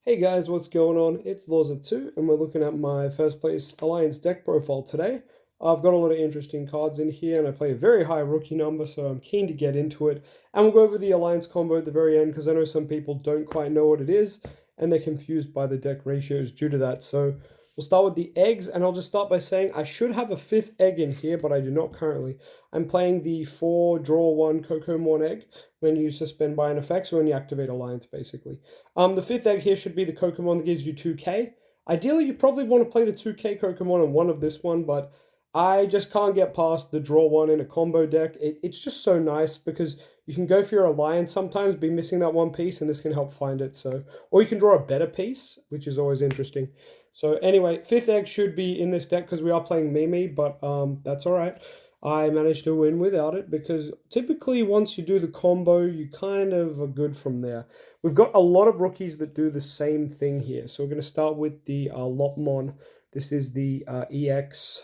Hey guys, what's going on? It's Lawser2 and we're looking at my first place Alliance deck profile today. I've got a lot of interesting cards in here and I play a very high rookie number, so I'm keen to get into it. And we'll go over the Alliance combo at the very end because I know some people don't quite know what it is and they're confused by the deck ratios due to that. So we'll start with the eggs, and I'll just start by saying I should have a fifth egg in here, but I do not currently. I'm playing the 4 draw 1 Kokomon egg when you suspend by an effect, so when you activate Alliance basically. The fifth egg here should be the Kokomon that gives you 2k. Ideally, you probably want to play the 2k Kokomon on one of this one, but I just can't get past the draw one in a combo deck. It's just so nice because you can go for your Alliance sometimes, be missing that one piece, and this can help find it. So, or you can draw a better piece, which is always interesting. So anyway, fifth egg should be in this deck because we are playing Mimi, but that's all right. I managed to win without it because typically once you do the combo, you kind of are good from there. We've got a lot of rookies that do the same thing here. So we're going to start with the Lopmon. This is the EX4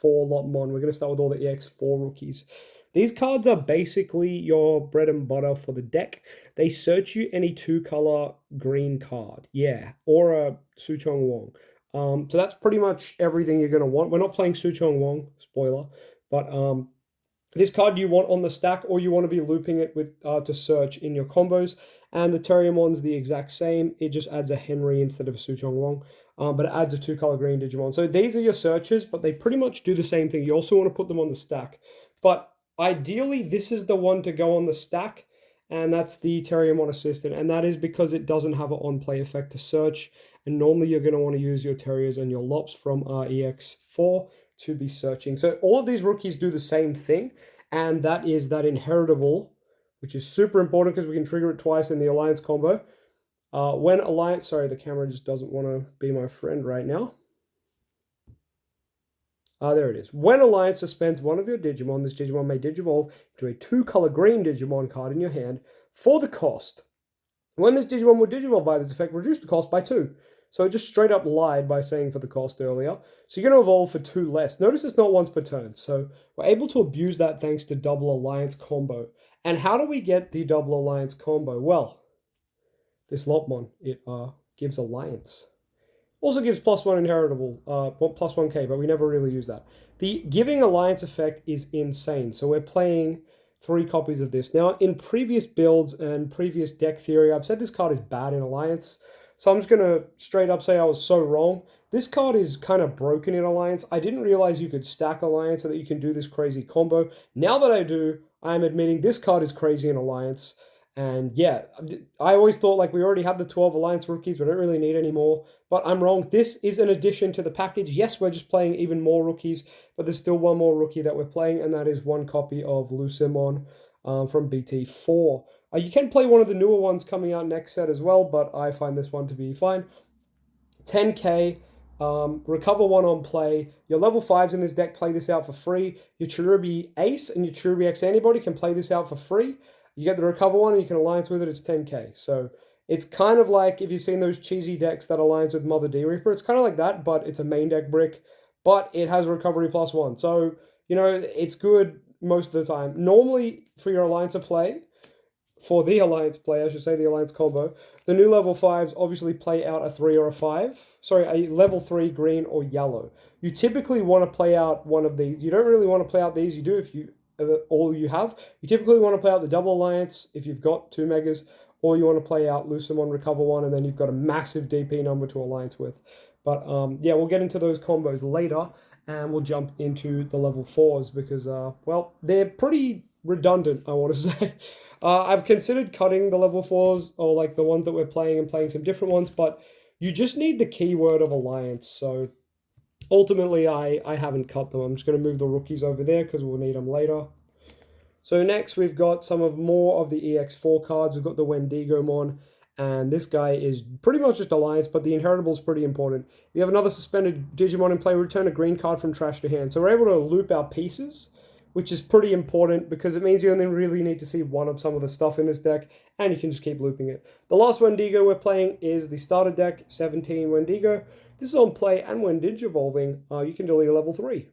Lopmon. We're going to start with all the EX4 rookies. These cards are basically your bread and butter for the deck. They search you any two-color green card. Yeah, or a Suchong Wong. So that's pretty much everything you're going to want. We're not playing Suchong Wong, spoiler. But this card you want on the stack, or you want to be looping it with to search in your combos. And the Terriermon's the exact same. It just adds a Henry instead of a Suchong Wong. But it adds a two-color green Digimon. So these are your searches, but they pretty much do the same thing. You also want to put them on the stack. But ideally, this is the one to go on the stack, and that's the Terriermon Assistant. And that is because it doesn't have an on-play effect to search. And normally you're going to want to use your Terriers and your Lops from EX4 to be searching. So all of these rookies do the same thing, and that is that inheritable, which is super important because we can trigger it twice in the Alliance combo. When Alliance, sorry, the camera just doesn't want to be my friend right now. There it is. When Alliance suspends one of your Digimon, this Digimon may Digivolve into a two-color green Digimon card in your hand for the cost. When this Digimon will Digivolve by this effect, reduce the cost by 2. So it just straight up lied by saying for the cost earlier. So you're going to evolve for 2 less. Notice it's not once per turn. So we're able to abuse that thanks to double Alliance combo. And how do we get the double Alliance combo? Well, this Lopmon, it gives Alliance. Also gives +1 inheritable, +1k, but we never really use that. The giving Alliance effect is insane. So we're playing 3 copies of this. Now, in previous builds and previous deck theory, I've said this card is bad in Alliance. So I'm just going to straight up say I was so wrong. This card is kind of broken in Alliance. I didn't realize you could stack Alliance so that you can do this crazy combo. Now that I do, I'm admitting this card is crazy in Alliance. And yeah, I always thought like we already had the 12 Alliance rookies, we don't really need any more. But I'm wrong. This is an addition to the package. Yes, we're just playing even more rookies, but there's still one more rookie that we're playing, and that is one copy of Lopmon from BT4. You can play one of the newer ones coming out next set as well, but I find this one to be fine. 10k, recover 1 on play. Your level 5s in this deck play this out for free. Your Cherubi Ace and your Cherubi X Antibody can play this out for free. You get the recover 1 and you can alliance with it, it's 10k. So it's kind of like if you've seen those cheesy decks that alliance with Mother D Reaper, it's kind of like that, but it's a main deck brick, but it has recovery +1. So, you know, it's good most of the time. Normally, for your alliance play, for the Alliance play, I should say the Alliance combo, the new level 5s obviously play out a 3 or a 5. Sorry, a level 3 green or yellow. You typically want to play out one of these. You don't really want to play out these. You do if you all you have. You typically want to play out the double Alliance if you've got 2 megas, or you want to play out Lopmon, recover 1, and then you've got a massive DP number to alliance with. But yeah, we'll get into those combos later, and we'll jump into the level 4s because, well, they're pretty redundant, I want to say. I've considered cutting the level 4s, or like the ones that we're playing and playing some different ones, but you just need the keyword of Alliance. So ultimately, I haven't cut them. I'm just going to move the rookies over there because we'll need them later. So next, we've got some of more of the EX4 cards. We've got the Wendigomon, and this guy is pretty much just Alliance, but the inheritable is pretty important. If you have another suspended Digimon in play, return a green card from trash to hand. So we're able to loop our pieces, which is pretty important because it means you only really need to see one of some of the stuff in this deck, and you can just keep looping it. The last Wendigo we're playing is the starter deck, 17 Wendigo. This is on play, and when Digivolving, you can delete a level 3.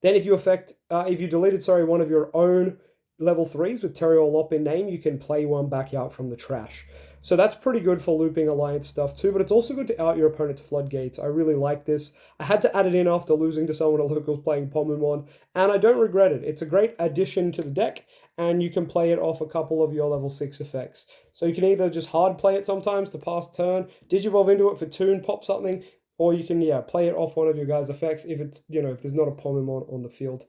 Then if you deleted, one of your own level 3s with Terry or Lop in name, you can play one back out from the trash. So that's pretty good for looping alliance stuff too, but it's also good to out your opponent's floodgates. I really like this. I had to add it in after losing to someone at locals playing Pomamon, and I don't regret it. It's a great addition to the deck, and you can play it off a couple of your level 6 effects. So you can either just hard play it sometimes to pass turn, Digivolve into it for 2 and pop something, or you can, play it off one of your guys' effects if it's, if there's not a Pomamon on the field.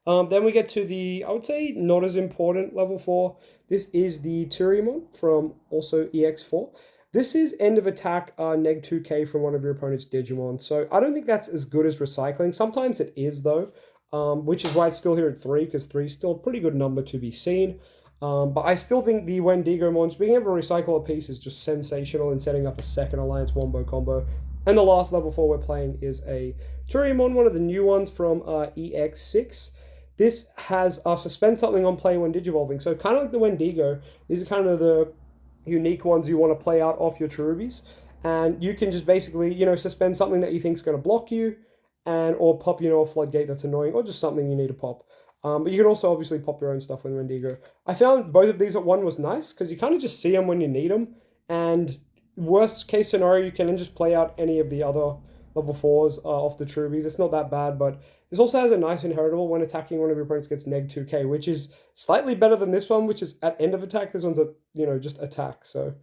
Then we get to the, I would say, not as important level 4. This is the Tyriamon from also EX4. This is end of attack neg 2k from one of your opponent's Digimon. So I don't think that's as good as recycling. Sometimes it is, though, which is why it's still here at 3, because 3 is still a pretty good number to be seen. But I still think the Wendigo Mons, being able to recycle a piece is just sensational in setting up a second Alliance Wombo combo. And the last level 4 we're playing is a Tyriamon, one of the new ones from EX6. This has suspend something on play when digivolving. So kind of like the Wendigo, these are kind of the unique ones you want to play out off your Cherubies. And you can just basically, suspend something that you think is going to block you, or pop, a floodgate that's annoying, or just something you need to pop. But you can also obviously pop your own stuff with Wendigo. I found both of these at 1 was nice, because you kind of just see them when you need them. And worst case scenario, you can then just play out any of the other level 4s off the Cherubies. It's not that bad, but this also has a nice inheritable when attacking one of your opponents gets neg 2k, which is slightly better than this one, which is at end of attack. This one's at, just attack. So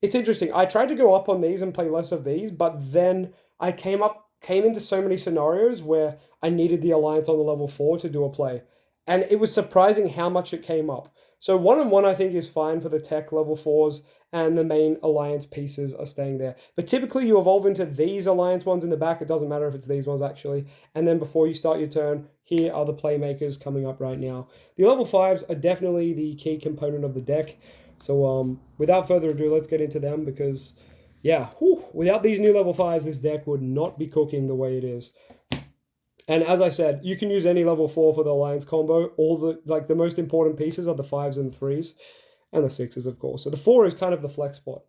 it's interesting. I tried to go up on these and play less of these, but then I came into so many scenarios where I needed the alliance on the level 4 to do a play. And it was surprising how much it came up. So 1-on-1 I think is fine for the tech level 4s, and the main alliance pieces are staying there. But typically you evolve into these alliance ones in the back. It doesn't matter if it's these ones actually. And then before you start your turn, here are the playmakers coming up right now. The level 5s are definitely the key component of the deck. So without further ado, let's get into them, because without these new level 5s, this deck would not be cooking the way it is. And as I said, you can use any level 4 for the alliance combo. All the most important pieces are the 5s and 3s. And the 6s, of course. So the 4 is kind of the flex spot.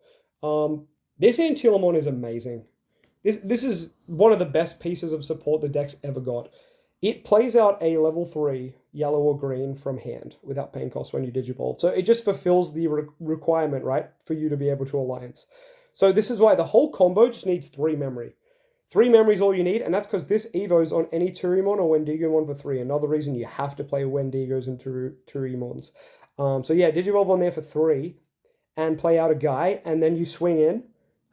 This Antilamon is amazing. This is one of the best pieces of support the deck's ever got. It plays out a level 3 yellow or green from hand without paying cost when you digivolve. So it just fulfills the requirement, right, for you to be able to alliance. So this is why the whole combo just needs 3 memory. 3 memory is all you need, and that's because this evos on any Tyriamon or Wendigomon for 3. Another reason you have to play Wendigos and Tyriamons. Digivolve on there for 3 and play out a guy, and then you swing in,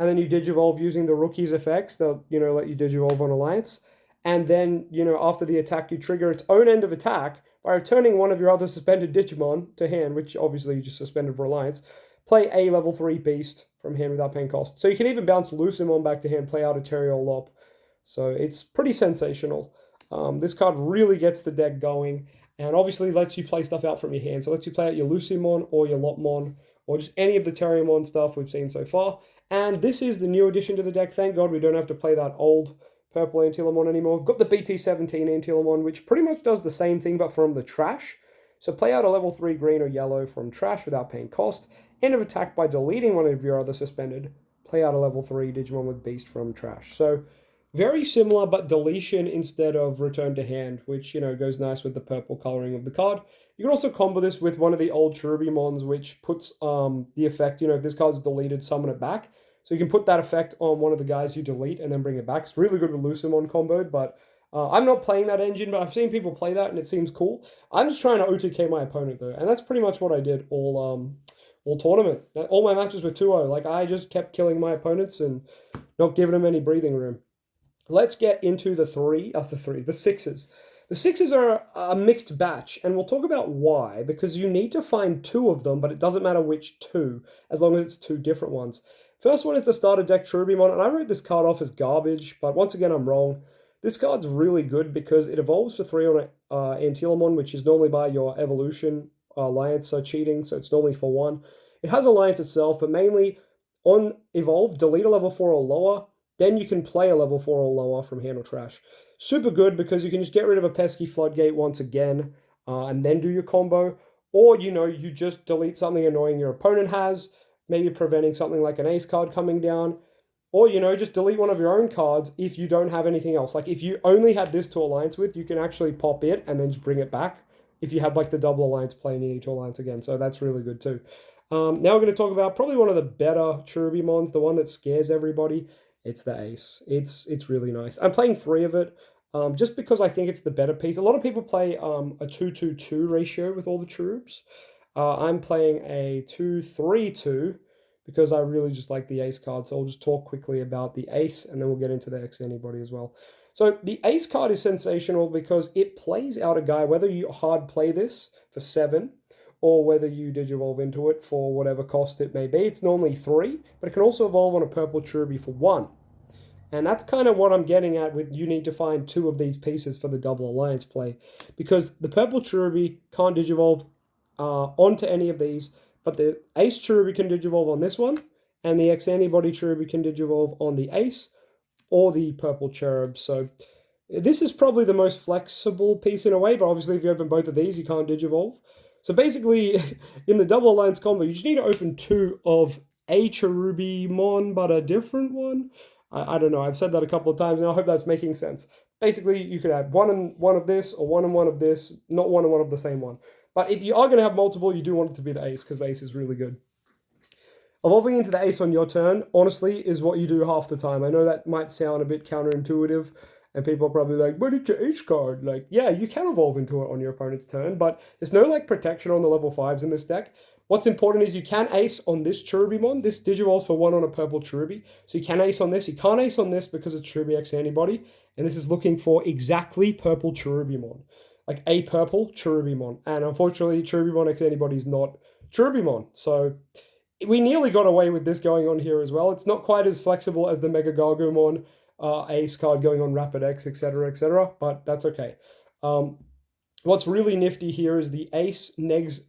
and then you Digivolve using the rookie's effects. They'll, let you Digivolve on Alliance. And then, after the attack, you trigger its own end of attack by returning one of your other suspended Digimon to hand, which obviously you just suspended for Alliance. Play a level 3 beast from hand without paying cost. So you can even bounce Lopmon back to hand, play out a Terrio Lop. So it's pretty sensational. This card really gets the deck going, and obviously lets you play stuff out from your hand. So lets you play out your Lopmon or your Lopmon, or just any of the Terriermon stuff we've seen so far. And this is the new addition to the deck. Thank God we don't have to play that old purple Antilamon anymore. We've got the BT17 Antilamon, which pretty much does the same thing, but from the trash. So play out a level 3 green or yellow from trash without paying cost. End of attack by deleting one of your other suspended. Play out a level 3 Digimon with beast from trash. So very similar, but deletion instead of return to hand, which, goes nice with the purple coloring of the card. You can also combo this with one of the old Cherubimons, which puts the effect, if this card's deleted, summon it back. So you can put that effect on one of the guys you delete and then bring it back. It's really good with Lopmon comboed, but I'm not playing that engine, but I've seen people play that and it seems cool. I'm just trying to OTK my opponent though, and that's pretty much what I did all tournament. All my matches were 2-0. Like, I just kept killing my opponents and not giving them any breathing room. Let's get into the 6s. The 6s are a mixed batch, and we'll talk about why, because you need to find 2 of them, but it doesn't matter which 2, as long as it's 2 different ones. First one is the starter deck Cherubimon, and I wrote this card off as garbage, but once again, I'm wrong. This card's really good because it evolves for 3 on Antilamon, which is normally by your evolution alliance cheating, so it's normally for 1. It has alliance itself, but mainly on evolve, delete a level 4 or lower, then you can play a level 4 or lower from hand or trash. Super good because you can just get rid of a pesky floodgate once again and then do your combo. Or, you just delete something annoying your opponent has, maybe preventing something like an ace card coming down. Or, just delete one of your own cards if you don't have anything else. Like, if you only had this to alliance with, you can actually pop it and then just bring it back if you have, like, the double alliance play and you need to alliance again. So that's really good too. Now we're going to talk about probably one of the better Cherubimons, the one that scares everybody. It's the Ace. It's really nice. I'm playing 3 of it just because I think it's the better piece. A lot of people play a 2-2-2 ratio with all the Cherubs. I'm playing a 2-3-2 because I really just like the Ace card. So I'll just talk quickly about the Ace and then we'll get into the X Anybody as well. So the Ace card is sensational because it plays out a guy, whether you hard play this for 7 or whether you Digivolve into it for whatever cost it may be. It's normally 3, but it can also evolve on a purple Cherubi for 1. And that's kind of what I'm getting at with you need to find 2 of these pieces for the double alliance play. Because the purple Cherubi can't Digivolve onto any of these, but the Ace Cherubi can Digivolve on this one, and the X Antibody Cherubi can Digivolve on the Ace or the purple Cherub. So this is probably the most flexible piece in a way, but obviously if you open both of these, you can't Digivolve. So basically, in the double alliance combo, you just need to open 2 of a Cherubimon, but a different one. I don't know. I've said that a couple of times, and I hope that's making sense. Basically, you could have 1 and 1 of this, or 1 and 1 of this, not 1 and 1 of the same one. But if you are going to have multiple, you do want it to be the Ace, because the Ace is really good. Evolving into the Ace on your turn, honestly, is what you do half the time. I know that might sound a bit counterintuitive, and people are probably like, but it's your Ace card. Like, yeah, you can evolve into it on your opponent's turn, but there's no, like, protection on the level 5s in this deck. What's important is you can Ace on this Cherubimon. This Digivolves for 1 on a purple Cherubi. So you can Ace on this. You can't Ace on this because it's Cherubi X Antibody, and this is looking for exactly purple Cherubimon. Like, a purple Cherubimon. And unfortunately, Cherubimon X Antibody is not Cherubimon. So we nearly got away with this going on here as well. It's not quite as flexible as the Mega Gargomon Ace card going on Rapid X, etc., but that's okay. What's really nifty here is the Ace negs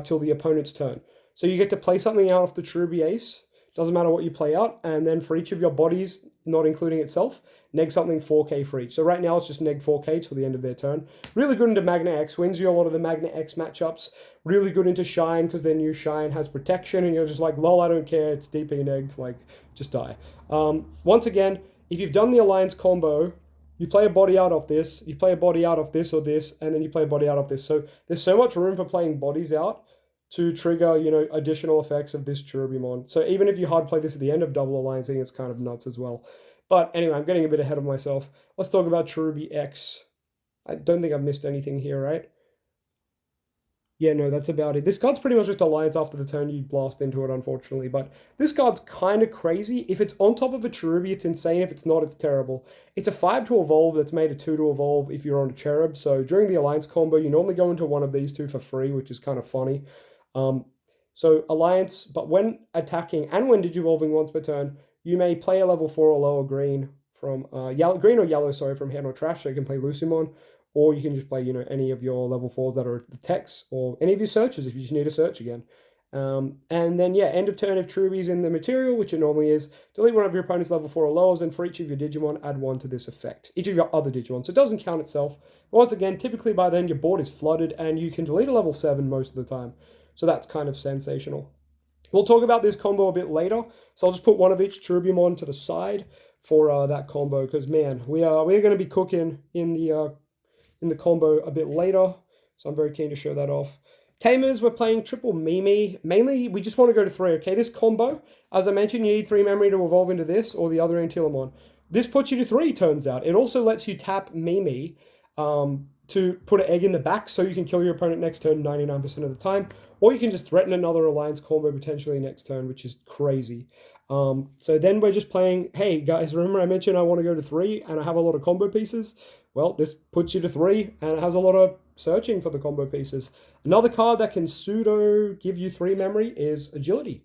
till the opponent's turn. So you get to play something out of the Cherubi Ace. Doesn't matter what you play out. And then for each of your bodies, not including itself, neg something 4k for each. So right now it's just neg 4k till the end of their turn. Really good into Magna X. Wins you a lot of the Magna X matchups. Really good into Shine because their new Shine has protection. And you're just like, lol, I don't care. It's DP negged. Like, just die. Once again, if you've done the Alliance combo, you play a body out of this, you play a body out of this or this, and then you play a body out of this. So there's so much room for playing bodies out to trigger, you know, additional effects of this Cherubimon. So even if you hard play this at the end of double alliancing, it's kind of nuts as well. But anyway, I'm getting a bit ahead of myself. Let's talk about Cherubi X. I don't think I've missed anything here, right? Yeah, no, that's about it. This card's pretty much just Alliance after the turn you blast into it, unfortunately. But this card's kind of crazy. If it's on top of a Cherubi, it's insane. If it's not, it's terrible. It's a 5 to evolve that's made a 2 to evolve if you're on a Cherub. So during the Alliance combo, you normally go into one of these 2 for free, which is kind of funny. So Alliance, but when attacking and when Digivolving once per turn, you may play a level 4 or lower green from green or yellow, sorry, from hand or trash. So you can play Lucimon. Or you can just play, you know, any of your level 4s that are the techs, or any of your searches if you just need a search again. And then, yeah, end of turn if Cherubi's in the material, which it normally is, delete one of your opponent's level 4 or lowers, and for each of your Digimon, add 1 to this effect. Each of your other Digimon. So it doesn't count itself. But once again, typically by then your board is flooded, and you can delete a level 7 most of the time. So that's kind of sensational. We'll talk about this combo a bit later. So I'll just put one of each Cherubimon to the side for that combo, because, man, we're going to be cooking in the combo a bit later, so I'm very keen to show that off. Tamers, we're playing triple Mimi. Mainly, we just want to go to 3, okay? This combo, as I mentioned, you need 3 memory to evolve into this or the other Antilamon. This puts you to 3, turns out. It also lets you tap Mimi to put an egg in the back so you can kill your opponent next turn 99% of the time, or you can just threaten another Alliance combo potentially next turn, which is crazy. So then we're just playing, hey guys, remember I mentioned I want to go to 3 and I have a lot of combo pieces? Well, this puts you to 3 and it has a lot of searching for the combo pieces. Another card that can pseudo give you 3 memory is Agility.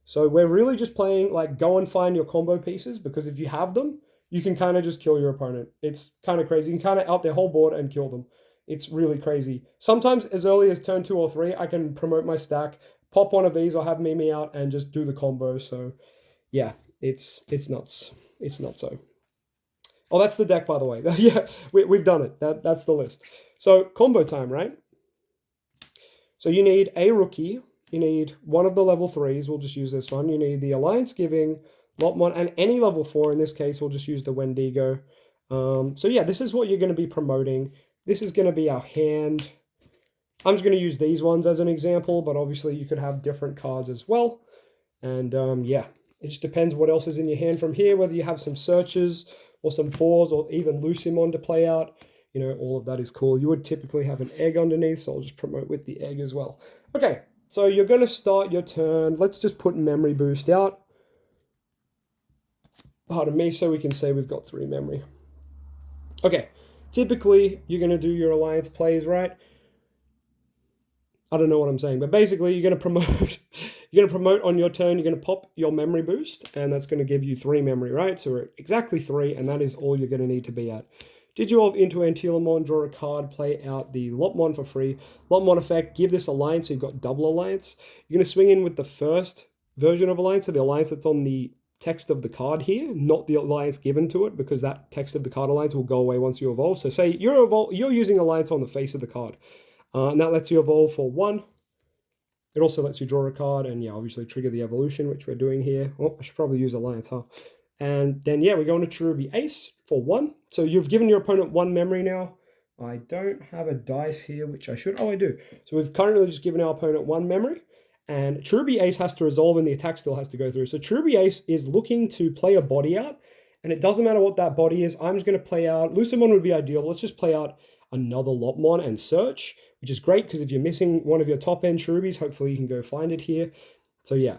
So we're really just playing like go and find your combo pieces, because if you have them, you can kind of just kill your opponent. It's kind of crazy. You can kind of out their whole board and kill them. It's really crazy. Sometimes as early as turn 2 or 3, I can promote my stack, pop one of these or have Mimi out and just do the combo. So yeah, it's nuts. It's not so. Oh, that's the deck, by the way. Yeah, we've done it. That's the list. So combo time, right? So you need a rookie. You need one of the level 3s. We'll just use this one. You need the Alliance Giving, Lopmon, and any level 4. In this case, we'll just use the Wendigo. So yeah, this is what you're going to be promoting. This is going to be our hand. I'm just going to use these ones as an example, but obviously you could have different cards as well. And yeah, it just depends what else is in your hand from here, whether you have some searches or some fours or even Lopmon to play out. You know, all of that is cool. You would typically have an egg underneath, so I'll just promote with the egg as well. Okay, so you're going to start your turn. Let's just put memory boost out. Pardon me, so we can say we've got 3 memory. Okay, typically you're going to do your alliance plays, right? I don't know what I'm saying, but basically you're going to promote you're going to promote on your turn, you're going to pop your memory boost, and that's going to give you 3 memory, right? So we're exactly 3, and that is all you're going to need to be at. Digivolve into Antilamon, draw a card, play out the Lopmon for free. Lopmon effect, give this alliance, so you've got double alliance. You're going to swing in with the first version of alliance, so the alliance that's on the text of the card here, not the alliance given to it, because that text of the card alliance will go away once you evolve. So say you're using alliance on the face of the card. And that lets you evolve for 1. It also lets you draw a card and, yeah, obviously trigger the evolution, which we're doing here. Oh, I should probably use Alliance, huh? And then, yeah, we're going to Cherubi Ace for 1. So you've given your opponent 1 memory now. I don't have a dice here, which I should. Oh, I do. So we've currently just given our opponent 1 memory. And Cherubi Ace has to resolve and the attack still has to go through. So Cherubi Ace is looking to play a body out. And it doesn't matter what that body is. I'm just going to play out. Lopmon would be ideal. Let's just play out another Lopmon and search, which is great because if you're missing one of your top end Cherubis, hopefully you can go find it here. So yeah,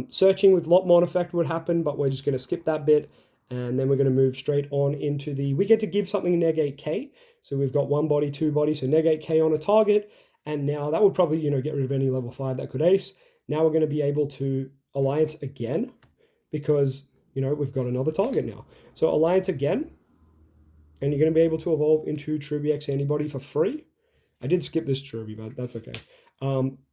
searching with Lopmon effect would happen, but we're just going to skip that bit, and then we're going to move straight on into the, we get to give something negate K. So we've got 1 body, 2 body, so negate K on a target, and now that would probably, you know, get rid of any level 5 that could ace. Now we're going to be able to alliance again because, you know, we've got another target now. So alliance again, and you're going to be able to evolve into Cherubi X Antibody for free. I did skip this Cherubi, but that's okay.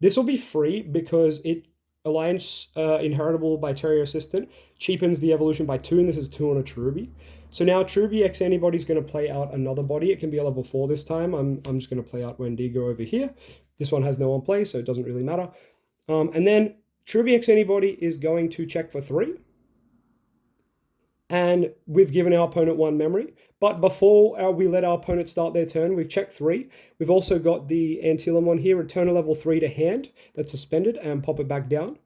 This will be free because it Alliance Inheritable by Terrio Assistant cheapens the evolution by 2, and this is 2 on a Cherubi. So now Cherubi X Antibody is going to play out another body. It can be a level 4 this time. I'm just going to play out Wendigo over here. This one has no on play, so it doesn't really matter. And then Cherubi X Antibody is going to check for 3. And we've given our opponent 1 memory. But before we let our opponent start their turn, we've checked 3. We've also got the Antilamon here, return a level 3 to hand that's suspended and pop it back down.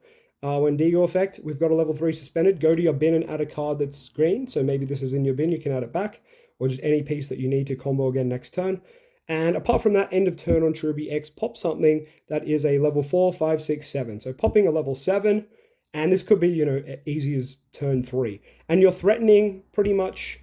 Wendigo effect, we've got a level 3 suspended. Go to your bin and add a card that's green. So maybe this is in your bin, you can add it back. Or just any piece that you need to combo again next turn. And apart from that, end of turn on Cherubi X, pop something that is a level 4, 5, 6, 7. So popping a level 7, and this could be, you know, easy as turn 3. And you're threatening pretty much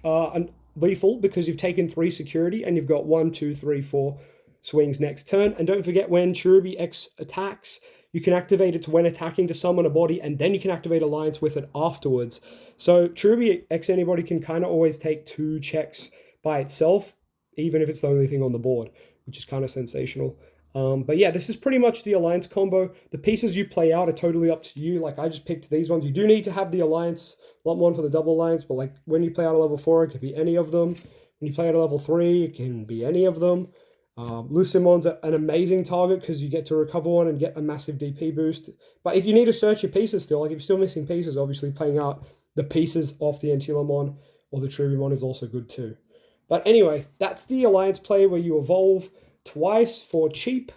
lethal because you've taken 3 security and you've got 1, 2, 3, 4 swings next turn. And don't forget, when Cherubi X attacks, you can activate it when attacking to summon a body, and then you can activate Alliance with it afterwards. So Cherubi X Antibody can kind of always take 2 checks by itself, even if it's the only thing on the board, which is kind of sensational. But yeah, this is pretty much the Alliance combo. The pieces you play out are totally up to you. Like, I just picked these ones. You do need to have the Alliance, Lopmon for the double Alliance, but like when you play out a level 4, it could be any of them. When you play out a level 3, it can be any of them. Lucimon's an amazing target because you get to recover one and get a massive DP boost. But if you need to search your pieces still, like if you're still missing pieces, obviously playing out the pieces off the Antilamon or the Cherubimon is also good too. But anyway, that's the Alliance play where you evolve twice for cheap.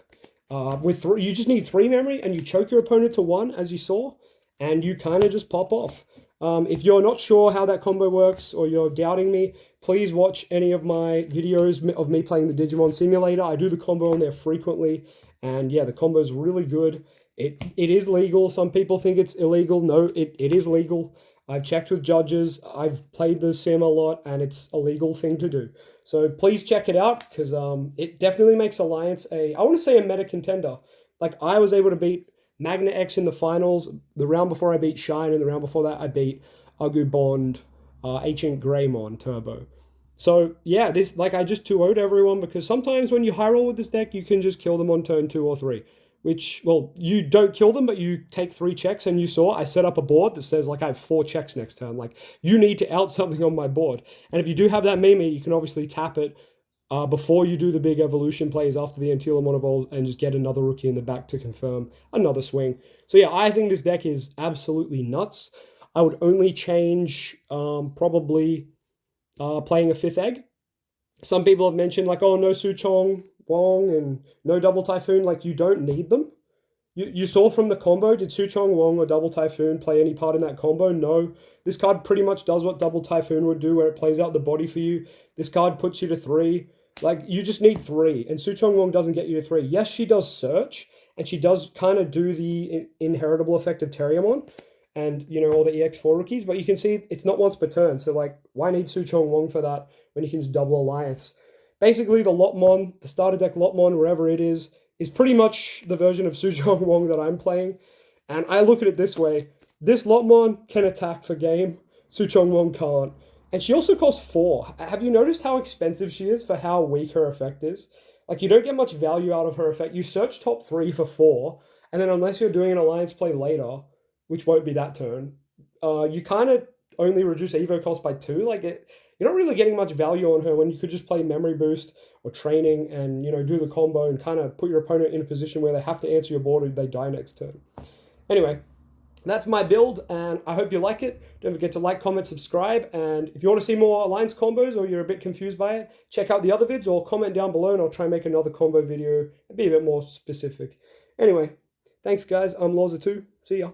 You just need 3 memory and you choke your opponent to 1, as you saw, and you kind of just pop off. If you're not sure how that combo works or you're doubting me, please watch any of my videos of me playing the Digimon Simulator. I do the combo on there frequently, and yeah, the combo is really good. It is legal. Some people think it's illegal. No, it is legal. I've checked with judges. I've played the sim a lot, and it's a legal thing to do. So please check it out because it definitely makes Alliance I want to say a meta contender. Like, I was able to beat Magna X in the finals. The round before I beat Shine, and the round before that I beat Agu Bond, Ancient Greymon Turbo. So yeah, this, like, I just 2-0'd everyone because sometimes when you high roll with this deck, you can just kill them on turn 2 or 3. Which, well, you don't kill them, but you take 3 checks, and you saw I set up a board that says, like, I have 4 checks next turn. Like, you need to out something on my board. And if you do have that Mimi, you can obviously tap it before you do the big evolution plays after the Antilamon evolves and just get another rookie in the back to confirm another swing. So yeah, I think this deck is absolutely nuts. I would only change probably playing a 5th egg. Some people have mentioned, like, oh, no Suchong, Wong and no Double Typhoon, like, you don't need them. You saw from the combo, did Suchong Wong or Double Typhoon play any part in that combo? No. This card pretty much does what Double Typhoon would do, where it plays out the body for you. This card puts you to 3. Like, you just need 3, and Suchong Wong doesn't get you to 3. Yes, she does search, and she does kind of do the inheritable effect of Terriermon and, you know, all the EX4 rookies, but you can see it's not once per turn, so, like, why need Suchong Wong for that when you can just double Alliance? Basically, the Lopmon, the starter deck Lopmon, wherever it is pretty much the version of Suchong Wong that I'm playing. And I look at it this way. This Lopmon can attack for game. Suchong Wong can't. And she also costs 4. Have you noticed how expensive she is for how weak her effect is? Like, you don't get much value out of her effect. You search top 3 for 4, and then unless you're doing an Alliance play later, which won't be that turn, you kind of only reduce Evo cost by 2. Like, you're not really getting much value on her when you could just play Memory Boost or Training and, you know, do the combo and kind of put your opponent in a position where they have to answer your board or they die next turn. Anyway, that's my build, and I hope you like it. Don't forget to like, comment, subscribe, and if you want to see more Alliance combos or you're a bit confused by it, check out the other vids or comment down below and I'll try and make another combo video and be a bit more specific. Anyway, thanks guys, I'm Loza2. See ya.